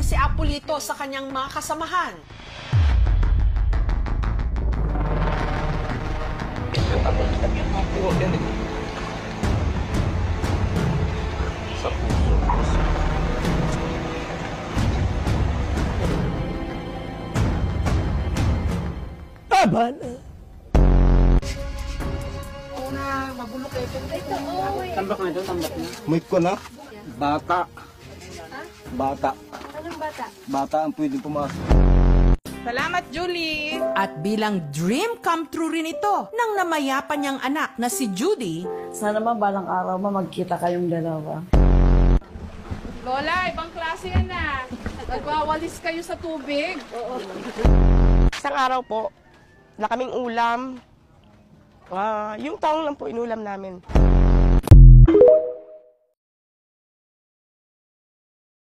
si Apolito sa kanyang mga kasamahan. Sa puso. Tama na. Tambak na doon, tambak na. May ko na. Bata. Bata. Anong bata? Bata ang pwedeng pumasok. Salamat, Julie! At bilang dream come true rin ito ng namayapan niyang anak na si Judy, Sana naman balang araw magkita kayong dalawa. Lola, ibang klase yan na. Nagwawalis kayo sa tubig. Isang araw po, na kaming ulam. Yung taong lang po inulam namin.